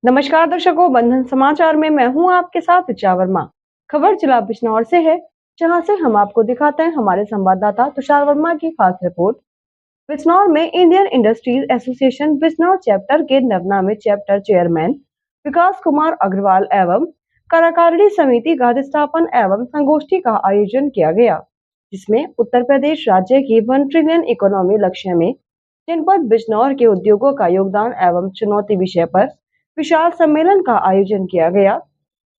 नमस्कार दर्शकों, बंधन समाचार में मैं हूं आपके साथ ऋचा वर्मा। खबर जिला बिजनौर से है, जहां से हम आपको दिखाते हैं हमारे संवाददाता तुषार वर्मा की खास रिपोर्ट। बिजनौर में Indian industries association Bijnor chapter के नवनामित चैप्टर चेयरमैन विकास कुमार अग्रवाल एवं कार्यकारिणी समिति का अधिष्ठापन एवं संगोष्ठी का आयोजन किया गया, जिसमें उत्तर प्रदेश राज्य की 1 ट्रिलियन इकोनॉमी लक्ष्य में जनपद बिजनौर के उद्योगों का योगदान एवं चुनौती विषय पर विशाल सम्मेलन का आयोजन किया गया।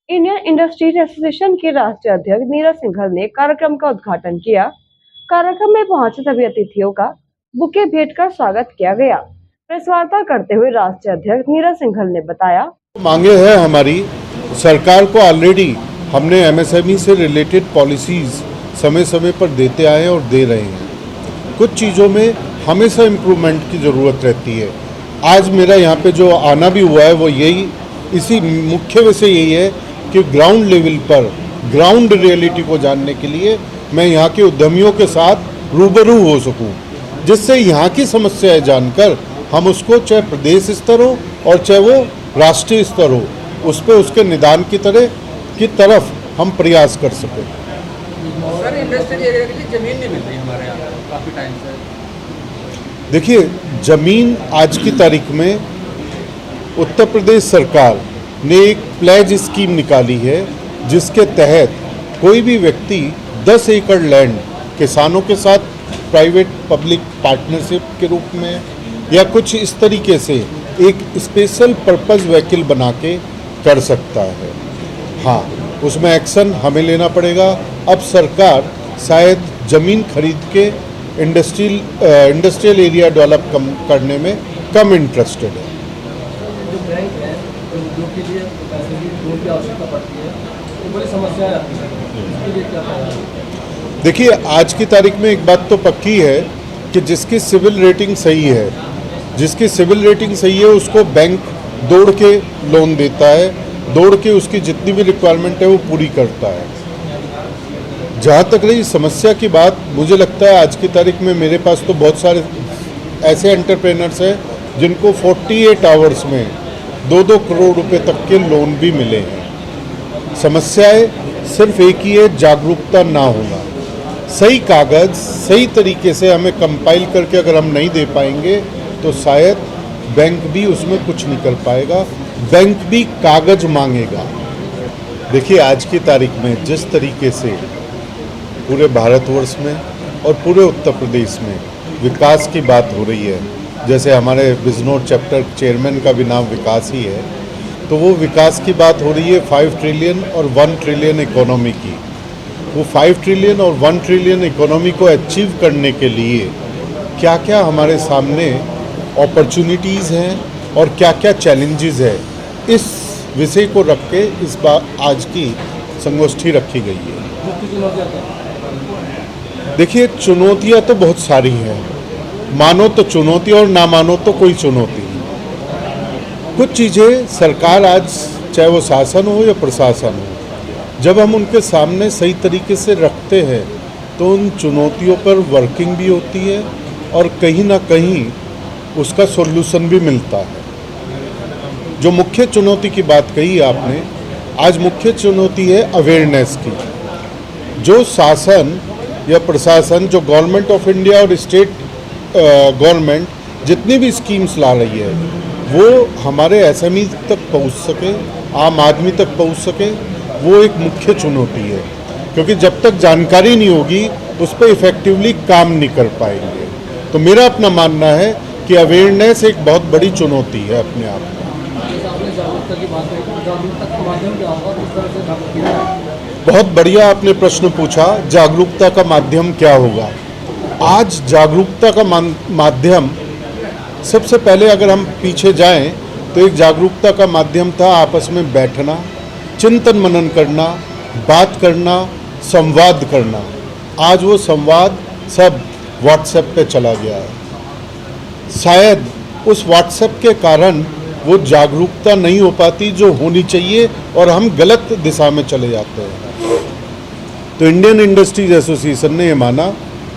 इंडियन इंडस्ट्रीज एसोसिएशन के राष्ट्रीय अध्यक्ष नीरज सिंघल ने कार्यक्रम का उद्घाटन किया। कार्यक्रम में पहुंचे सभी अतिथियों का बुके भेंट कर स्वागत किया गया। प्रेस वार्ता करते हुए राष्ट्रीय अध्यक्ष नीरज सिंघल ने बताया, मांगे हैं हमारी सरकार को, ऑलरेडी हमने एमएसएमई से रिलेटेड पॉलिसीज समय समय पर देते आए और दे रहे हैं। कुछ चीज़ों में हमेशा इम्प्रूवमेंट की ज़रूरत रहती है। आज मेरा यहाँ पे जो आना भी हुआ है वो इसी मुख्य विषय यही है कि ग्राउंड लेवल पर ग्राउंड रियलिटी को जानने के लिए मैं यहाँ के उद्यमियों के साथ रूबरू हो सकूँ, जिससे यहाँ की समस्याएं जानकर हम उसको चाहे प्रदेश स्तर हो और चाहे वो राष्ट्रीय स्तर हो, उस पर उसके निदान की तरफ हम प्रयास कर सकें। सर, इंडस्ट्रियल एरिया के लिए जमीन नहीं मिल रही हमारे यहाँ काफ़ी टाइम से। देखिए, ज़मीन आज की तारीख में उत्तर प्रदेश सरकार ने एक प्लेज स्कीम निकाली है, जिसके तहत कोई भी व्यक्ति 10 एकड़ लैंड किसानों के साथ प्राइवेट पब्लिक पार्टनरशिप के रूप में या कुछ इस तरीके से एक स्पेशल पर्पस व्हीकल बना के कर सकता है। हाँ, उसमें एक्शन हमें लेना पड़ेगा। अब सरकार शायद ज़मीन खरीद के इंडस्ट्रियल एरिया डेवलप करने में कम इंटरेस्टेड है। जो बैंक है, जो के लिए पैसे की लोन की आवश्यकता पड़ती है, तो बड़ी समस्या आती है, इसके लिए क्या है? देखिए, आज की तारीख में एक बात तो पक्की है कि जिसकी सिविल रेटिंग सही है उसको बैंक दौड़ के लोन देता है, दौड़ के उसकी जितनी भी रिक्वायरमेंट है वो पूरी करता है। जहाँ तक रही समस्या की बात, मुझे लगता है आज की तारीख में मेरे पास तो बहुत सारे ऐसे एंटरप्रेनर्स हैं जिनको 48 आवर्स में 2-2 करोड़ रुपए तक के लोन भी मिले हैं। समस्याएं सिर्फ एक ही है, जागरूकता ना होना। सही कागज़ सही तरीके से हमें कंपाइल करके अगर हम नहीं दे पाएंगे तो शायद बैंक भी उसमें कुछ नहीं कर पाएगा, बैंक भी कागज़ मांगेगा। देखिए, आज की तारीख में जिस तरीके से पूरे भारतवर्ष में और पूरे उत्तर प्रदेश में विकास की बात हो रही है, जैसे हमारे बिजनौर चैप्टर चेयरमैन का भी नाम विकास ही है, तो वो विकास की बात हो रही है 5 ट्रिलियन और 1 ट्रिलियन इकोनॉमी की। वो 5 ट्रिलियन और 1 ट्रिलियन इकोनॉमी को अचीव करने के लिए क्या क्या हमारे सामने अपॉर्चुनिटीज़ हैं और क्या क्या चैलेंजेस है, इस विषय को रख के इस बार आज की संगोष्ठी रखी गई है। देखिए, चुनौतियां तो बहुत सारी हैं, मानो तो चुनौती और ना मानो तो कोई चुनौती नहीं। कुछ चीज़ें सरकार आज, चाहे वो शासन हो या प्रशासन हो, जब हम उनके सामने सही तरीके से रखते हैं तो उन चुनौतियों पर वर्किंग भी होती है और कहीं ना कहीं उसका सॉल्यूशन भी मिलता है। जो मुख्य चुनौती की बात कही आपने, आज मुख्य चुनौती है अवेयरनेस की। जो शासन या प्रशासन, जो गवर्नमेंट ऑफ इंडिया और स्टेट गवर्नमेंट जितनी भी स्कीम्स ला रही है, वो हमारे एसएमई तक पहुंच सके, आम आदमी तक पहुंच सके, वो एक मुख्य चुनौती है। क्योंकि जब तक जानकारी नहीं होगी उस पर इफेक्टिवली काम नहीं कर पाएंगे। तो मेरा अपना मानना है कि अवेयरनेस एक बहुत बड़ी चुनौती है अपने आप में। बहुत बढ़िया आपने प्रश्न पूछा, जागरूकता का माध्यम क्या होगा। आज जागरूकता का माध्यम, सबसे पहले अगर हम पीछे जाएं तो एक जागरूकता का माध्यम था आपस में बैठना, चिंतन मनन करना, बात करना, संवाद करना। आज वो संवाद सब व्हाट्सएप पे चला गया है। शायद उस व्हाट्सएप के कारण वो जागरूकता नहीं हो पाती जो होनी चाहिए और हम गलत दिशा में चले जाते हैं। तो इंडियन इंडस्ट्रीज एसोसिएशन ने ये माना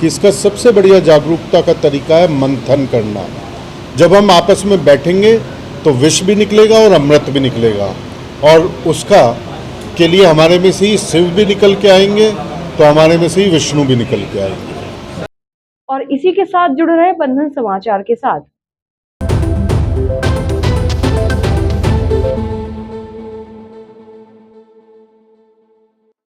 कि इसका सबसे बढ़िया जागरूकता का तरीका है मंथन करना। जब हम आपस में बैठेंगे तो तो विष भी निकलेगा और अमृत भी निकलेगा, और उसका के लिए हमारे में से ही शिव भी निकल के आएंगे, तो हमारे में से ही विष्णु भी निकल के आएंगे। और इसी के साथ जुड़ रहे बंधन समाचार के साथ